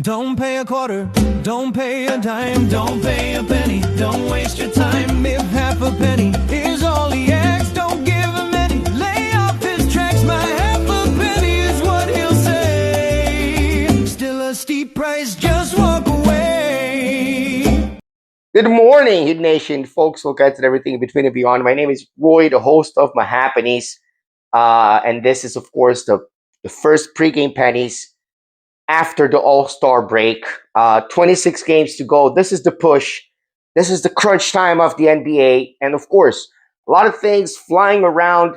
Don't pay a quarter, don't pay a dime, don't pay a penny, don't waste your time. If half a penny is all he asks, don't give him any. Lay off his tracks, my half a penny is what he'll say. Still a steep price, just walk away. Good morning, Hid Nation, folks. Look at everything in between and beyond. My name is Roy, the host of Pennies, and this is, of course, the first pregame Pennies after the All-Star break. 26 games to go. This is the push. This is the crunch time of the NBA. And of course, a lot of things flying around,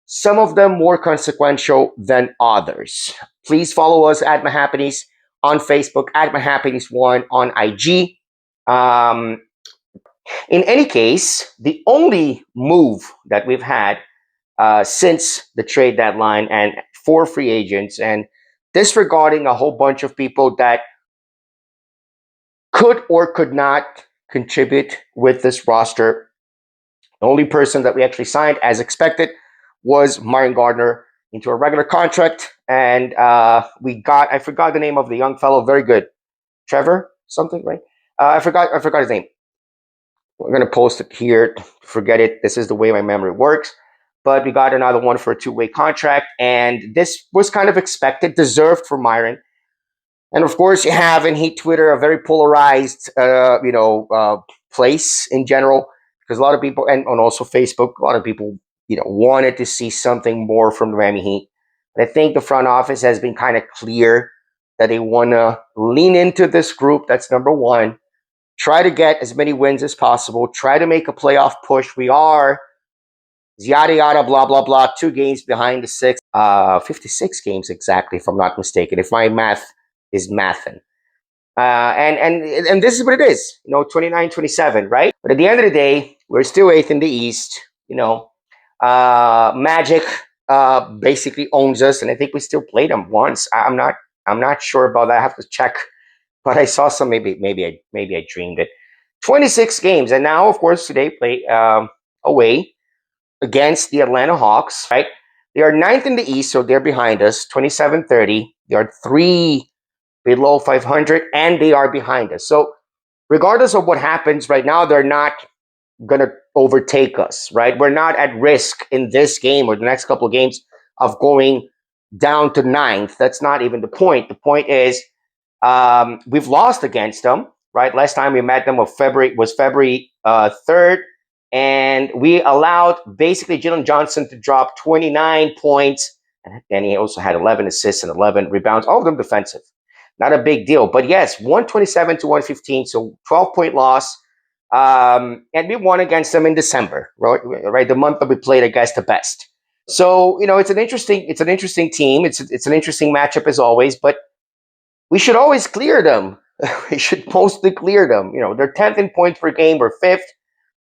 some of them more consequential than others. Please follow us at Pennies on Facebook, at Pennies1 on IG. In any case, the only move that we've had since the trade deadline and for free agents, and disregarding a whole bunch of people that could or could not contribute with this roster. The only person that we actually signed as expected was Myron Gardner into a regular contract. And I forgot the name of the young fellow, very good. Trevor something, right? I forgot his name. We're going to post it here. Forget it. This is the way my memory works. But we got another one for a two-way contract, and this was kind of expected, deserved for Myron. And of course, you have in Heat Twitter a very polarized, place in general, because a lot of people, and also Facebook, a lot of people, wanted to see something more from the Miami Heat. But I think the front office has been kind of clear that they want to lean into this group. That's number one. Try to get as many wins as possible. Try to make a playoff push. We are yada yada blah blah blah, 2 games behind the 6, 56 games exactly, if I'm not mistaken, if my math is mathin'. And this is what it is, 29-27, right? But at the end of the day, we're still 8th in the East. Magic basically owns us, and I think we still played them once. I'm not sure about that. I have to check, but I saw some. Maybe I dreamed it. 26 games, and now of course today play away against the Atlanta Hawks, right? They are 9th in the East, so they're behind us, 27-30. They are 3 below 500, and they are behind us. So regardless of what happens right now, they're not going to overtake us, right? We're not at risk in this game or the next couple of games of going down to 9th. That's not even the point. The point is we've lost against them, right? Last time we met them was February 3rd. And we allowed basically Jalen Johnson to drop 29 points. And he also had 11 assists and 11 rebounds, all of them defensive. Not a big deal. But yes, 127-115, so 12-point loss. And we won against them in December, right? The month that we played against the best. So, it's an interesting team. It's an interesting matchup as always, but we should always clear them. We should mostly clear them. They're 10th in points per game, we're 5th.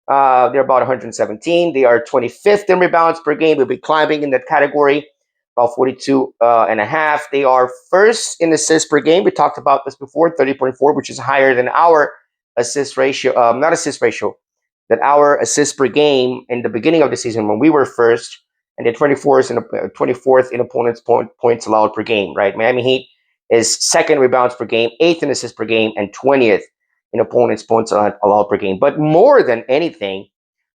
They're about 117. They are 25th in rebounds per game. We'll be climbing in that category, about 42 and a half. They are first in assists per game. We talked about this before, 30.4, which is higher than our assist ratio. Not assist ratio, that our assists per game in the beginning of the season when we were first, and they're 24th in opponents' points allowed per game, right? Miami Heat is 2nd rebounds per game, 8th in assists per game, and 20th in opponents' points allowed per game. But more than anything,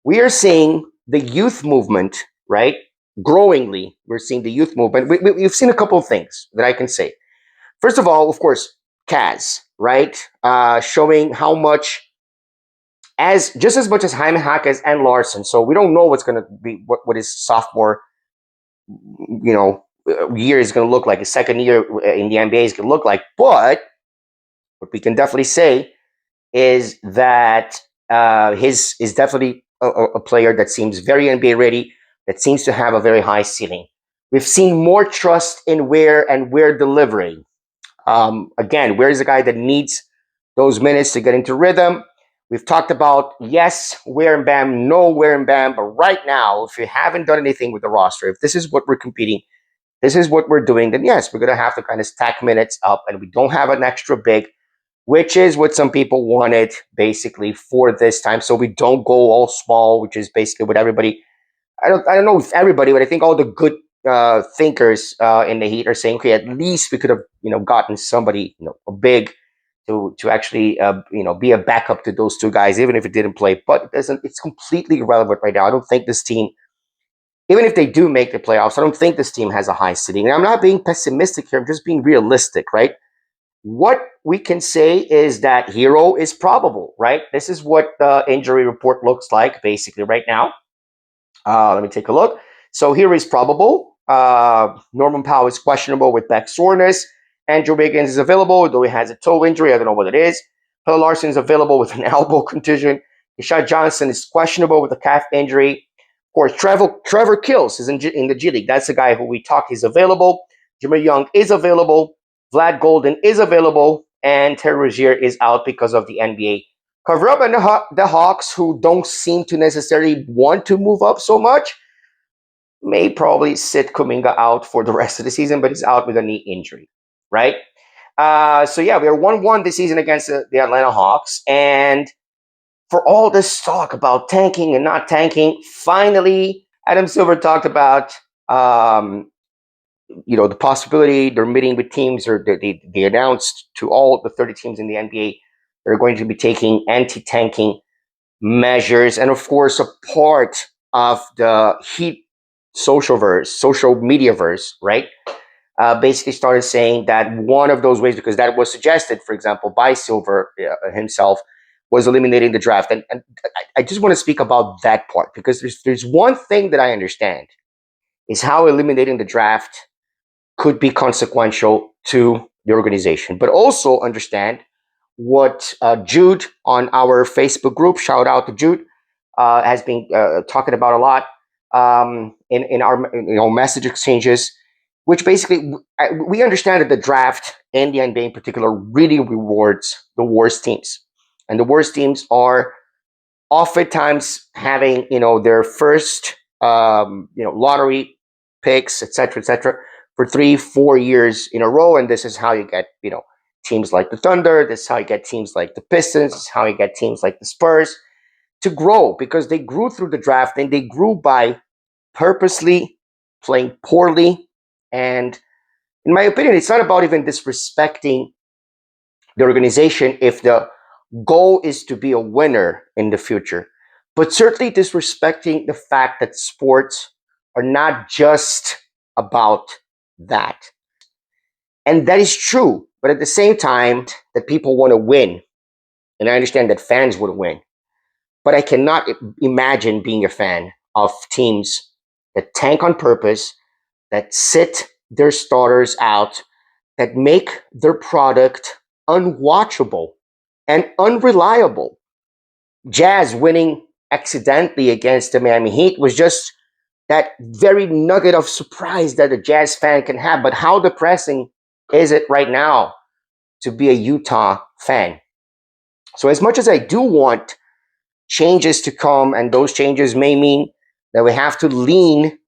we are seeing the youth movement, right? Growingly, we're seeing the youth movement. We've seen a couple of things that I can say. First of all, of course, Kaz, right? Showing how much, just as much as Jaime Jaquez and Larson. So we don't know what's going to be, what his sophomore, year is going to look like. His second year in the NBA is going to look like. But what we can definitely say is that his is definitely a player that seems very NBA ready, that seems to have a very high ceiling. We've seen more trust in Ware and Ware delivering. Again, Ware is a guy that needs those minutes to get into rhythm. We've talked about, yes, Ware and Bam, no Ware and Bam, but right now, if you haven't done anything with the roster, if this is what we're competing, this is what we're doing, then yes, we're going to have to kind of stack minutes up, and we don't have an extra big, which is what some people wanted basically for this time. So we don't go all small, which is basically what everybody, I don't know if everybody, but I think all the good thinkers in the Heat are saying, okay, at least we could have gotten somebody big to actually be a backup to those two guys, even if it didn't play. But it doesn't. It's completely irrelevant right now. I don't think this team, even if they do make the playoffs, I don't think this team has a high seeding. And I'm not being pessimistic here. I'm just being realistic, right? What we can say is that Hero is probable, right? This is what the injury report looks like basically right now. Let me take a look. So here is probable. Norman Powell is questionable with back soreness. Andrew Wiggins is available, though he has a toe injury. I don't know what it is. Phil Larson is available with an elbow contusion. Ishad Johnson is questionable with a calf injury. Of course, Trevor Kills is in the G League. That's the guy who we talk. He's available. Jimmy Young is available. Vlad Golden is available. And Terry Rozier is out because of the NBA cover up. And the Hawks, who don't seem to necessarily want to move up so much, may probably sit Kuminga out for the rest of the season, but he's out with a knee injury, right? So yeah, we are 1-1 this season against the Atlanta Hawks. And for all this talk about tanking and not tanking, finally, Adam Silver talked about the possibility they're meeting with teams, or they announced to all the 30 teams in the NBA they're going to be taking anti-tanking measures. And of course, a part of the Heat social mediaverse, right? Basically started saying that one of those ways, because that was suggested, for example, by Silver himself, was eliminating the draft. And I just want to speak about that part, because there's one thing that I understand is how eliminating the draft could be consequential to the organization, but also understand what Jude on our Facebook group, shout out to Jude, has been talking about a lot in our message exchanges, which basically we understand that the draft and the NBA in particular really rewards the worst teams, and the worst teams are oftentimes having their first lottery picks, etc., for 3-4 years in a row, and this is how you get teams like the Thunder. This is how you get teams like the Pistons. This is how you get teams like the Spurs to grow, because they grew through the draft, and they grew by purposely playing poorly. And in my opinion, it's not about even disrespecting the organization if the goal is to be a winner in the future, but certainly disrespecting the fact that sports are not just about that. And that is true. But at the same time, that people want to win. And I understand that fans would win. But I cannot imagine being a fan of teams that tank on purpose, that sit their starters out, that make their product unwatchable and unreliable. Jazz winning accidentally against the Miami Heat was just that very nugget of surprise that a Jazz fan can have. But how depressing is it right now to be a Utah fan? So as much as I do want changes to come, and those changes may mean that we have to lean,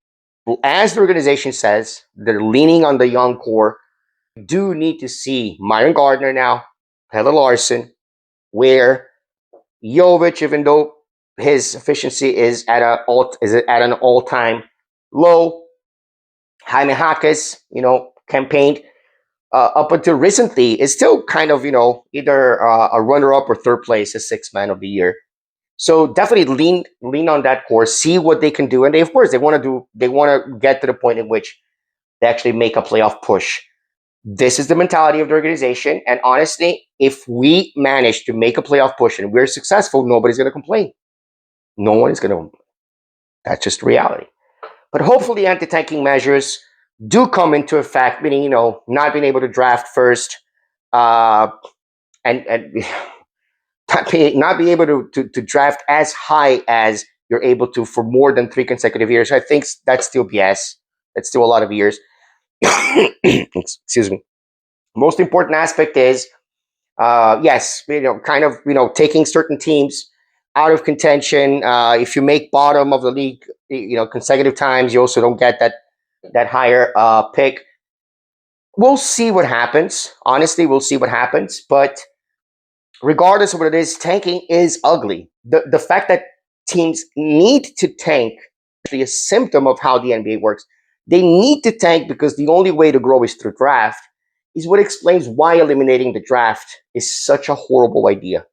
as the organization says, they're leaning on the young core. We do need to see Myron Gardner now, Taylor Larson, where Jovic, even though his efficiency is at an all-time low, Jaime Jaquez, campaigned up until recently, is still kind of either a runner-up or third place as sixth man of the year. So definitely lean on that core, see what they can do, and they want to get to the point in which they actually make a playoff push. This is the mentality of the organization, and honestly, if we manage to make a playoff push and we're successful, nobody's going to complain. No one is going to. That's just reality. But hopefully, anti-tanking measures do come into effect, meaning not being able to draft first, and not be able to draft as high as you're able to for more than 3 consecutive years. I think that's still BS. That's still a lot of years. Excuse me. Most important aspect is, yes, taking certain teams out of contention. If you make bottom of the league, consecutive times, you also don't get that higher pick. We'll see what happens. Honestly, we'll see what happens. But regardless of what it is, tanking is ugly. The fact that teams need to tank is actually a symptom of how the NBA works. they need to tank because the only way to grow is through draft, is what explains why eliminating the draft is such a horrible idea.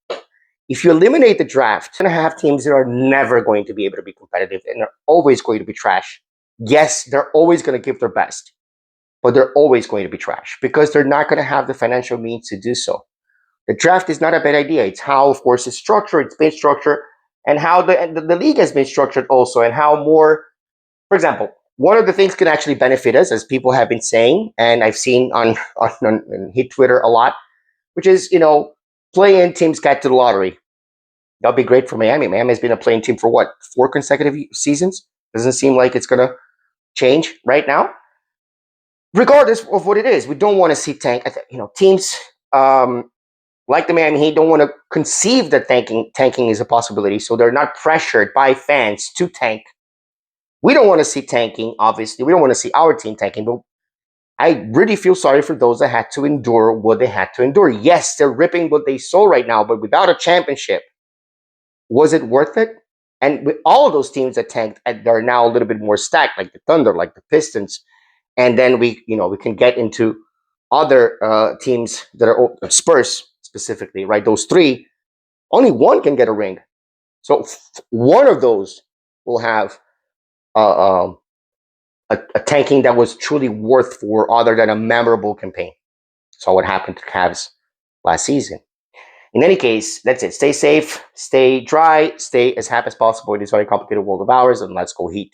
If you eliminate the draft, you're going to have teams that are never going to be able to be competitive and are always going to be trash. Yes, they're always going to give their best, but they're always going to be trash because they're not going to have the financial means to do so. The draft is not a bad idea. It's how, of course, it's structured, it's been structured, and how the league has been structured also, and how more, for example, one of the things can actually benefit us, as people have been saying, and I've seen on hit Twitter a lot, which is, play-in teams get to the lottery. That'll be great for Miami. Miami's been a play-in team for what, 4 consecutive seasons? Doesn't seem like it's gonna change right now. Regardless of what it is, we don't want to see tank. Teams like the Miami Heat don't want to conceive that tanking is a possibility, so they're not pressured by fans to tank. We don't want to see tanking, obviously. We don't want to see our team tanking, but I really feel sorry for those that had to endure what they had to endure. Yes, they're ripping what they sold right now, but without a championship, was it worth it? And with all of those teams that tanked, they're now a little bit more stacked, like the Thunder, like the Pistons, and then we can get into other teams that are Spurs specifically, right? Those three, only one can get a ring, so one of those will have a tanking that was truly worth for, other than a memorable campaign. So what happened to Cavs last season? In any case, that's it. Stay safe, stay dry, stay as happy as possible in this very complicated world of ours, and let's go Heat.